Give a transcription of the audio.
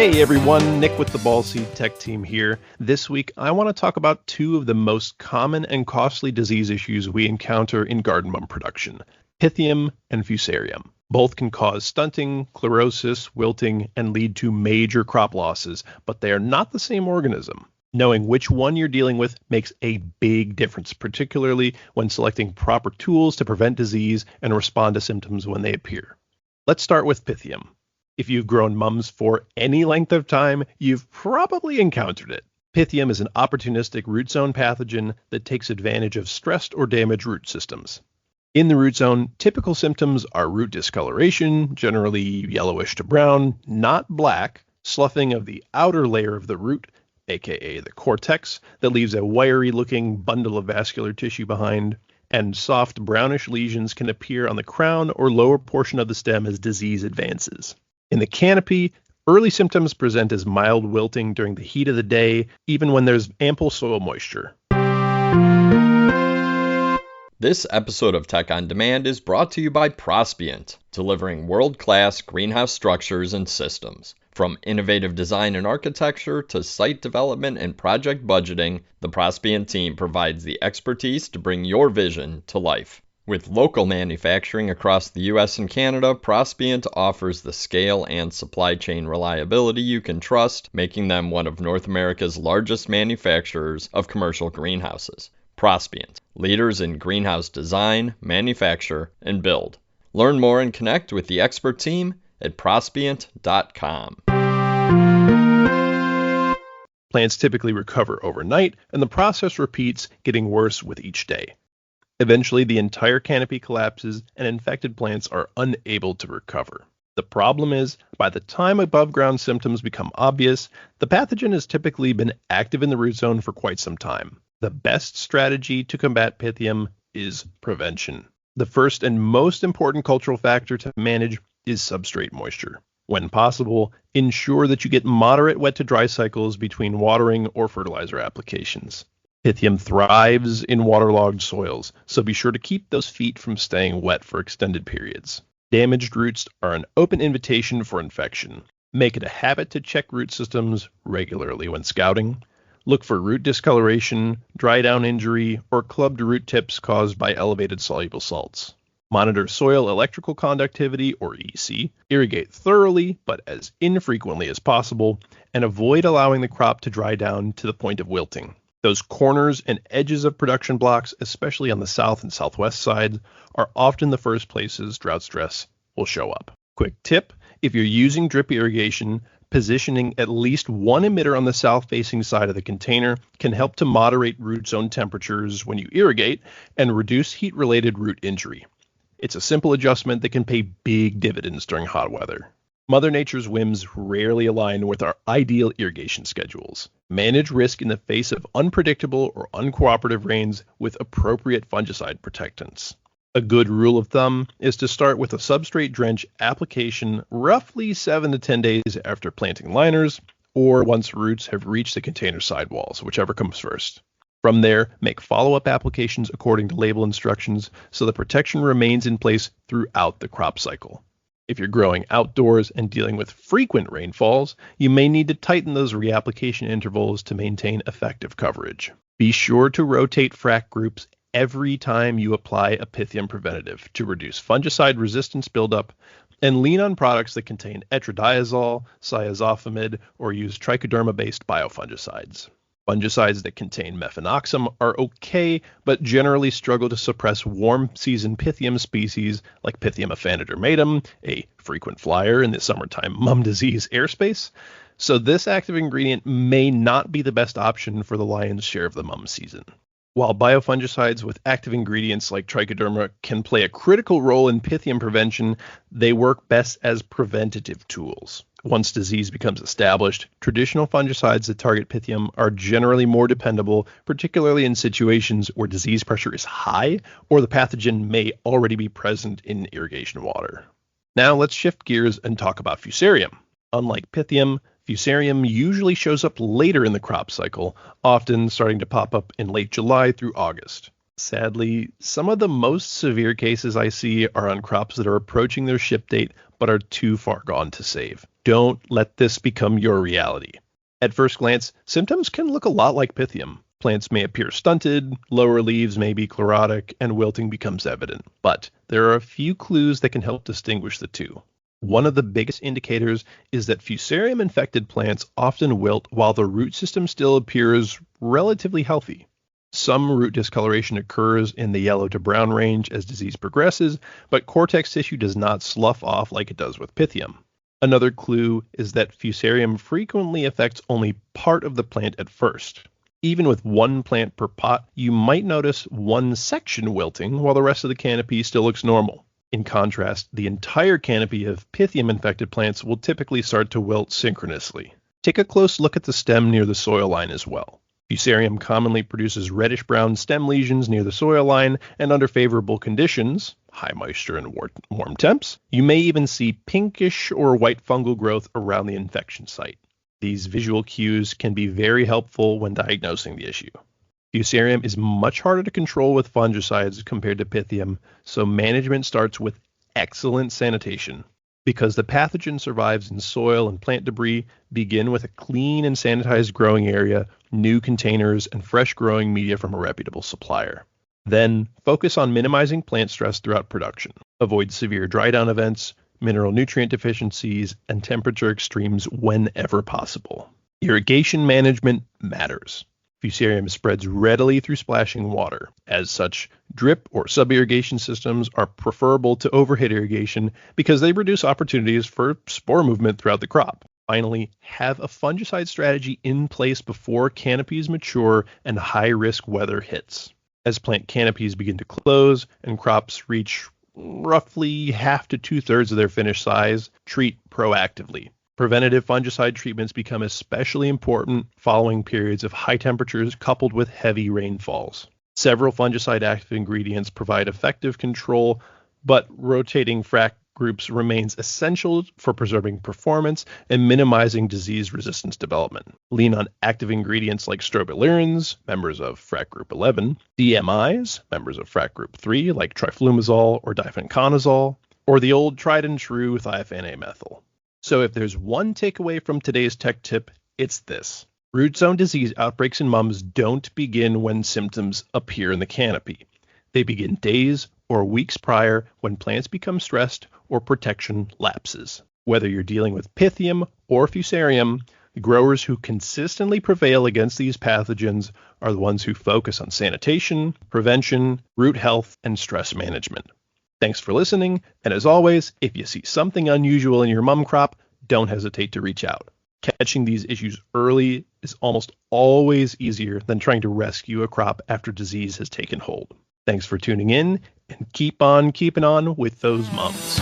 Hey everyone, Nick with the Ball Seed Tech team here. This week I want to talk about two of the most common and costly disease issues we encounter in garden mum production, Pythium and Fusarium. Both can cause stunting, chlorosis, wilting, and lead to major crop losses, but they are not the same organism. Knowing which one you're dealing with makes a big difference, particularly when selecting proper tools to prevent disease and respond to symptoms when they appear. Let's start with Pythium. If you've grown mums for any length of time, you've probably encountered it. Pythium is an opportunistic rootzone pathogen that takes advantage of stressed or damaged root systems. In the root zone, typical symptoms are root discoloration, generally yellowish to brown, not black, sloughing of the outer layer of the root, aka the cortex, that leaves a wiry-looking bundle of vascular tissue behind, and soft brownish lesions can appear on the crown or lower portion of the stem as disease advances. In the canopy, early symptoms present as mild wilting during the heat of the day, even when there's ample soil moisture. This episode of Tech on Demand is brought to you by Prospient, delivering world-class greenhouse structures and systems. From innovative design and architecture to site development and project budgeting, the Prospient team provides the expertise to bring your vision to life. With local manufacturing across the US and Canada, Prospient offers the scale and supply chain reliability you can trust, making them one of North America's largest manufacturers of commercial greenhouses. Prospient, leaders in greenhouse design, manufacture, and build. Learn more and connect with the expert team at prospient.com. Plants typically recover overnight, and the process repeats, getting worse with each day. Eventually, the entire canopy collapses and infected plants are unable to recover. The problem is, by the time above-ground symptoms become obvious, the pathogen has typically been active in the root zone for quite some time. The best strategy to combat Pythium is prevention. The first and most important cultural factor to manage is substrate moisture. When possible, ensure that you get moderate wet to dry cycles between watering or fertilizer applications. Pythium thrives in waterlogged soils, so be sure to keep those feet from staying wet for extended periods. Damaged roots are an open invitation for infection. Make it a habit to check root systems regularly when scouting. Look for root discoloration, dry down injury, or clubbed root tips caused by elevated soluble salts. Monitor soil electrical conductivity, or EC. Irrigate thoroughly, but as infrequently as possible, and avoid allowing the crop to dry down to the point of wilting. Those corners and edges of production blocks, especially on the south and southwest sides, are often the first places drought stress will show up. Quick tip, if you're using drip irrigation, positioning at least one emitter on the south-facing side of the container can help to moderate root zone temperatures when you irrigate and reduce heat-related root injury. It's a simple adjustment that can pay big dividends during hot weather. Mother Nature's whims rarely align with our ideal irrigation schedules. Manage risk in the face of unpredictable or uncooperative rains with appropriate fungicide protectants. A good rule of thumb is to start with a substrate drench application roughly 7 to 10 days after planting liners, or once roots have reached the container sidewalls, whichever comes first. From there, make follow-up applications according to label instructions so the protection remains in place throughout the crop cycle. If you're growing outdoors and dealing with frequent rainfalls, you may need to tighten those reapplication intervals to maintain effective coverage. Be sure to rotate frac groups every time you apply a Pythium preventative to reduce fungicide resistance buildup, and lean on products that contain etradiazole, cyazofamid, or use trichoderma-based biofungicides. Fungicides that contain mefenoxam are okay, but generally struggle to suppress warm-season Pythium species like Pythium aphanidermatum, a frequent flyer in the summertime mum disease airspace. So this active ingredient may not be the best option for the lion's share of the mum season. While biofungicides with active ingredients like trichoderma can play a critical role in Pythium prevention, they work best as preventative tools. Once disease becomes established, traditional fungicides that target Pythium are generally more dependable, particularly in situations where disease pressure is high or the pathogen may already be present in irrigation water. Now let's shift gears and talk about Fusarium. Unlike Pythium, Fusarium usually shows up later in the crop cycle, often starting to pop up in late July through August. Sadly, some of the most severe cases I see are on crops that are approaching their ship date but are too far gone to save. Don't let this become your reality. At first glance, symptoms can look a lot like Pythium. Plants may appear stunted, lower leaves may be chlorotic, and wilting becomes evident. But there are a few clues that can help distinguish the two. One of the biggest indicators is that Fusarium infected plants often wilt while the root system still appears relatively healthy. Some root discoloration occurs in the yellow to brown range as disease progresses, but cortex tissue does not slough off like it does with Pythium. Another clue is that Fusarium frequently affects only part of the plant at first. Even with one plant per pot, you might notice one section wilting while the rest of the canopy still looks normal. In contrast, the entire canopy of Pythium-infected plants will typically start to wilt synchronously. Take a close look at the stem near the soil line as well. Fusarium commonly produces reddish-brown stem lesions near the soil line, and under favorable conditions, high moisture and warm temps, you may even see pinkish or white fungal growth around the infection site. These visual cues can be very helpful when diagnosing the issue. Fusarium is much harder to control with fungicides compared to Pythium, so management starts with excellent sanitation. Because the pathogen survives in soil and plant debris, begin with a clean and sanitized growing area, new containers, and fresh growing media from a reputable supplier. Then, focus on minimizing plant stress throughout production. Avoid severe dry down events, mineral nutrient deficiencies, and temperature extremes whenever possible. Irrigation management matters. Fusarium spreads readily through splashing water. As such, drip or sub-irrigation systems are preferable to overhead irrigation because they reduce opportunities for spore movement throughout the crop. Finally, have a fungicide strategy in place before canopies mature and high-risk weather hits. As plant canopies begin to close and crops reach roughly half to two-thirds of their finished size, treat proactively. Preventative fungicide treatments become especially important following periods of high temperatures coupled with heavy rainfalls. Several fungicide active ingredients provide effective control, but rotating frac groups remains essential for preserving performance and minimizing disease resistance development. Lean on active ingredients like strobilurins, members of frac group 11, DMIs, members of frac group 3 like triflumazole or difenoconazole, or the old tried and true thiophanate-methyl. So if there's one takeaway from today's tech tip, it's this. Rootzone disease outbreaks in mums don't begin when symptoms appear in the canopy. They begin days or weeks prior when plants become stressed or protection lapses. Whether you're dealing with Pythium or Fusarium, the growers who consistently prevail against these pathogens are the ones who focus on sanitation, prevention, root health, and stress management. Thanks for listening, and as always, if you see something unusual in your mum crop, don't hesitate to reach out. Catching these issues early is almost always easier than trying to rescue a crop after disease has taken hold. Thanks for tuning in, and keep on keeping on with those mums.